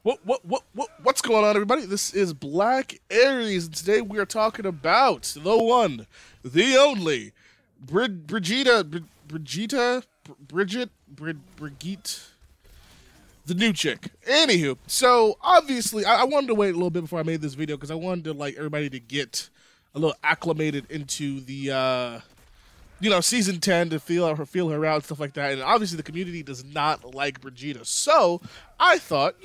What's going on, everybody? This is Black Aries, and today we are talking about the one, the only, Brigitte, the new chick. Anywho, so obviously, I wanted to wait a little bit before I made this video because I wanted to like everybody to get a little acclimated into the season 10 to feel her out, stuff like that. And obviously the community does not like Brigitte. So I thought,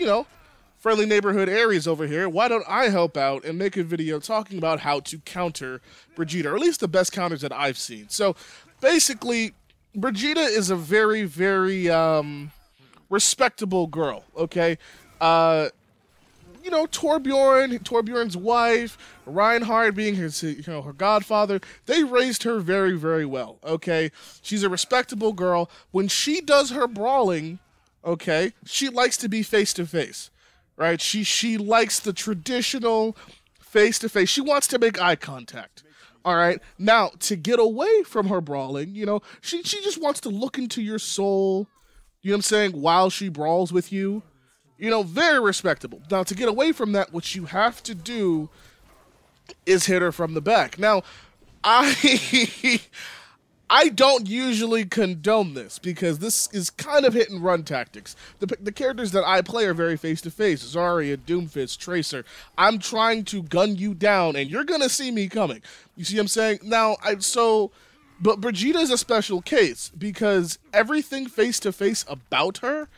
friendly neighborhood Aries over here, why don't I help out and make a video talking about how to counter Brigitte, or at least the best counters that I've seen. So basically, Brigitte is a very, very respectable girl, okay? Torbjorn's wife, Reinhard being her godfather, they raised her very, very well, okay? She's a respectable girl. When she does her brawling, okay, she likes to be face-to-face, right? She likes the traditional face-to-face. She wants to make eye contact, all right? Now, to get away from her brawling, she just wants to look into your soul, you know what I'm saying, while she brawls with you. Very respectable. Now, to get away from that, what you have to do is hit her from the back. Now, I don't usually condone this because this is kind of hit and run tactics. The characters that I play are very face-to-face. Zarya, Doomfist, Tracer. I'm trying to gun you down, and you're going to see me coming. You see what I'm saying? Now, but Brigitte is a special case because everything face-to-face about her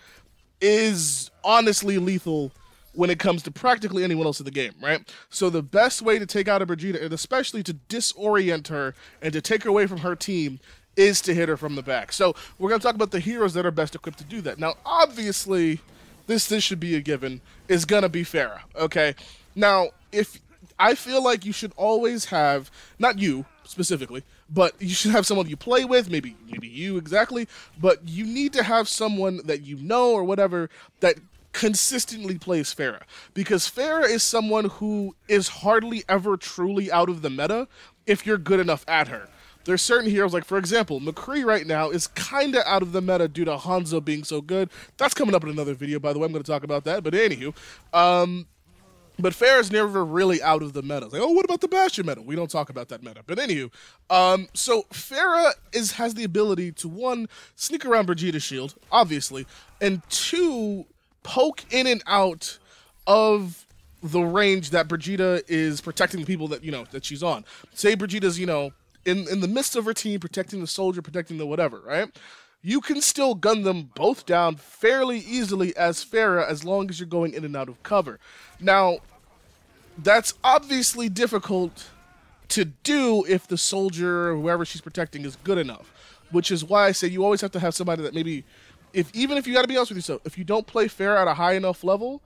is honestly lethal when it comes to practically anyone else in the game, right? So the best way to take out a Brigitte, and especially to disorient her and to take her away from her team, is to hit her from the back. So we're going to talk about the heroes that are best equipped to do that. Now, obviously, this should be a given, is going to be Pharah, okay? Now, I feel like you should always have, not you specifically, but you should have someone you play with, maybe you exactly, but you need to have someone that you know or whatever that consistently plays Pharah. Because Pharah is someone who is hardly ever truly out of the meta if you're good enough at her. There's certain heroes, like for example, McCree right now is kind of out of the meta due to Hanzo being so good. That's coming up in another video, by the way. I'm going to talk about that, but anywho. But Pharah's never really out of the meta. It's like, oh, what about the Bastion meta? We don't talk about that meta. But anywho, so Pharah has the ability to, one, sneak around Brigitte's shield, obviously, and two, poke in and out of the range that Brigitte is protecting the people that, that she's on. Say Brigitte's, in the midst of her team, protecting the soldier, protecting the whatever, right? You can still gun them both down fairly easily as Pharah as long as you're going in and out of cover. Now, that's obviously difficult to do if the soldier or whoever she's protecting is good enough, which is why I say you always have to have somebody that maybe, even if you got to be honest with yourself, if you don't play Pharah at a high enough level,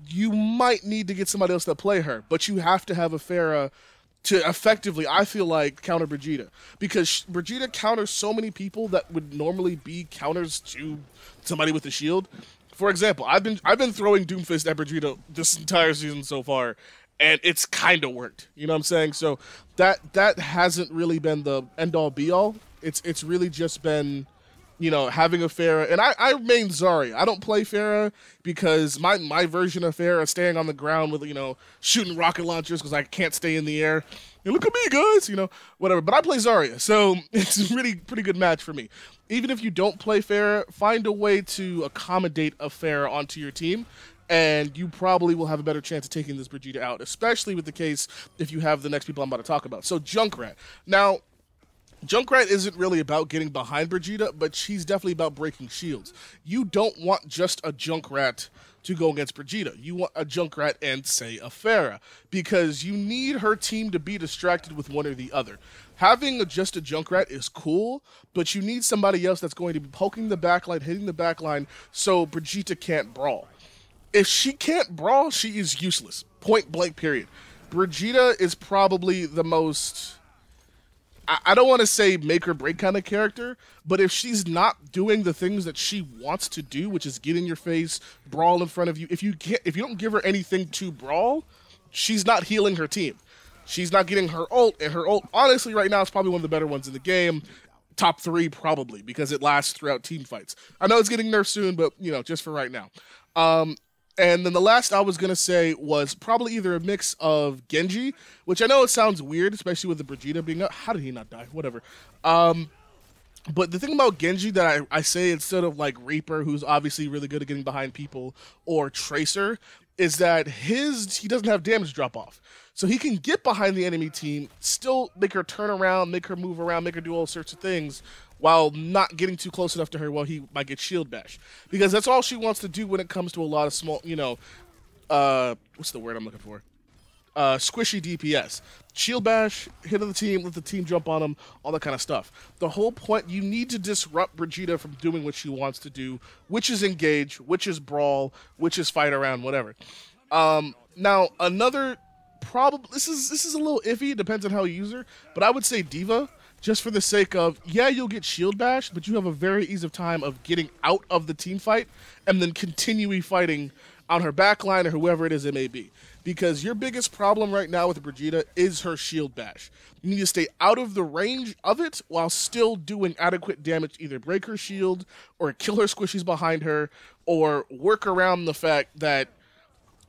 you might need to get somebody else that play her, but you have to have a Pharah to effectively, I feel like, counter Brigitte. Because Brigitte counters so many people that would normally be counters to somebody with a shield. For example, I've been throwing Doomfist at Brigitte this entire season so far, and it's kind of worked. You know what I'm saying? So that hasn't really been the end-all be-all. It's really just been, having a Pharah. And I main Zarya. I don't play Pharah because my version of Pharah is staying on the ground with, shooting rocket launchers because I can't stay in the air. And look at me, guys, whatever. But I play Zarya, so it's a really pretty good match for me. Even if you don't play Pharah, find a way to accommodate a Pharah onto your team, and you probably will have a better chance of taking this Brigitte out, especially with the case if you have the next people I'm about to talk about. So Junkrat. Now, Junkrat isn't really about getting behind Brigitte, but she's definitely about breaking shields. You don't want just a Junkrat to go against Brigitte. You want a Junkrat and, say, a Pharah, because you need her team to be distracted with one or the other. Having just a Junkrat is cool, but you need somebody else that's going to be poking the backline, hitting the backline, so Brigitte can't brawl. If she can't brawl, she is useless. Point blank, period. Brigitte is probably the most, I don't want to say make or break kind of character, but if she's not doing the things that she wants to do, which is get in your face, brawl in front of you, if you don't give her anything to brawl, she's not healing her team. She's not getting her ult, and her ult, honestly, right now is probably one of the better ones in the game. Top 3 probably, because it lasts throughout team fights. I know it's getting nerfed soon, but, just for right now. And then the last I was going to say was probably either a mix of Genji, which I know it sounds weird, especially with the Brigitte being up. How did he not die? Whatever. But the thing about Genji that I say instead of like Reaper, who's obviously really good at getting behind people, or Tracer, is that he doesn't have damage drop off. So he can get behind the enemy team, still make her turn around, make her move around, make her do all sorts of things, while not getting too close enough to her while he might get shield bash. Because that's all she wants to do when it comes to a lot of small, what's the word I'm looking for? Squishy DPS. Shield bash, hit of the team, let the team jump on them, all that kind of stuff. The whole point, you need to disrupt Brigitte from doing what she wants to do, which is engage, which is brawl, which is fight around, whatever. Now, another problem, this is a little iffy, it depends on how you use her, but I would say Diva, just for the sake of, yeah, you'll get shield bash, but you have a very easy time of getting out of the team fight and then continuing fighting on her backline or whoever it is it may be. Because your biggest problem right now with Brigitte is her shield bash. You need to stay out of the range of it while still doing adequate damage, either break her shield or kill her squishies behind her or work around the fact that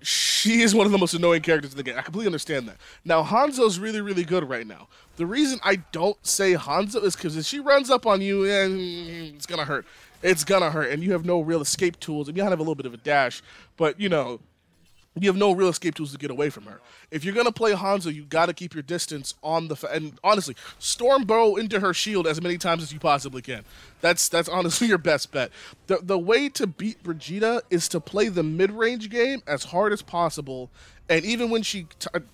she is one of the most annoying characters in the game. I completely understand that. Now, Hanzo's really, really good right now. The reason I don't say Hanzo is because if she runs up on you, it's going to hurt. It's going to hurt, and you have no real escape tools. And you have a little bit of a dash, but, you have no real escape tools to get away from her. If you're going to play Hanzo, you got to keep your distance on and honestly, storm bow into her shield as many times as you possibly can. That's honestly your best bet. The way to beat Brigitte is to play the mid-range game as hard as possible, and even when she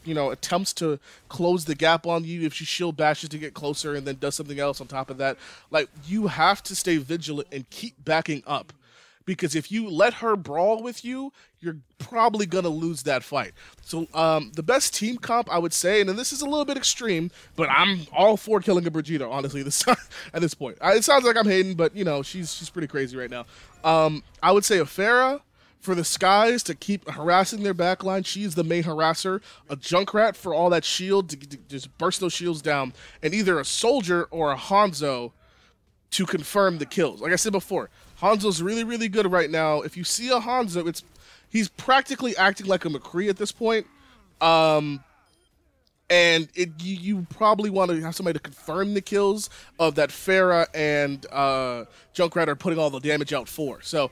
attempts to close the gap on you, if she shield bashes to get closer and then does something else on top of that, like, you have to stay vigilant and keep backing up. Because if you let her brawl with you, you're probably going to lose that fight. So the best team comp, I would say, and then this is a little bit extreme, but I'm all for killing a Brigitte, honestly, at this point. It sounds like I'm hating, but, she's pretty crazy right now. I would say a Pharah for the Skies to keep harassing their backline. She's the main harasser. A Junkrat for all that shield to just burst those shields down. And either a Soldier or a Hanzo to confirm the kills. Like I said before, Hanzo's really, really good right now. If you see a Hanzo, he's practically acting like a McCree at this point. And you probably want to have somebody to confirm the kills of that Pharah and Junkrat are putting all the damage out for. So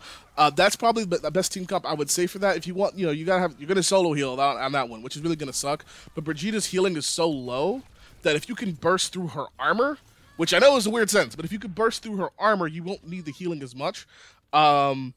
that's probably the best team comp I would say for that. If you want, you're gonna solo heal on that one, which is really gonna suck. But Brigitte's healing is so low that if you can burst through her armor, which I know is a weird sentence, but if you could burst through her armor, you won't need the healing as much. And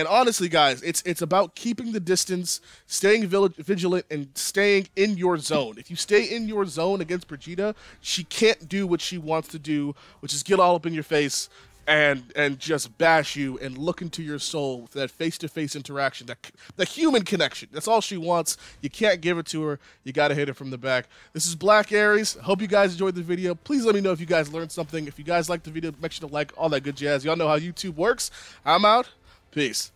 honestly, guys, it's about keeping the distance, staying vigilant, and staying in your zone. If you stay in your zone against Brigitte, she can't do what she wants to do, which is get all up in your face and just bash you and look into your soul with that face-to-face interaction, the human connection. That's all she wants. You can't give it to her. You got to hit her from the back. This is Black Aries. Hope you guys enjoyed the video. Please let me know if you guys learned something. If you guys liked the video, make sure to like, all that good jazz. Y'all know how YouTube works. I'm out. Peace.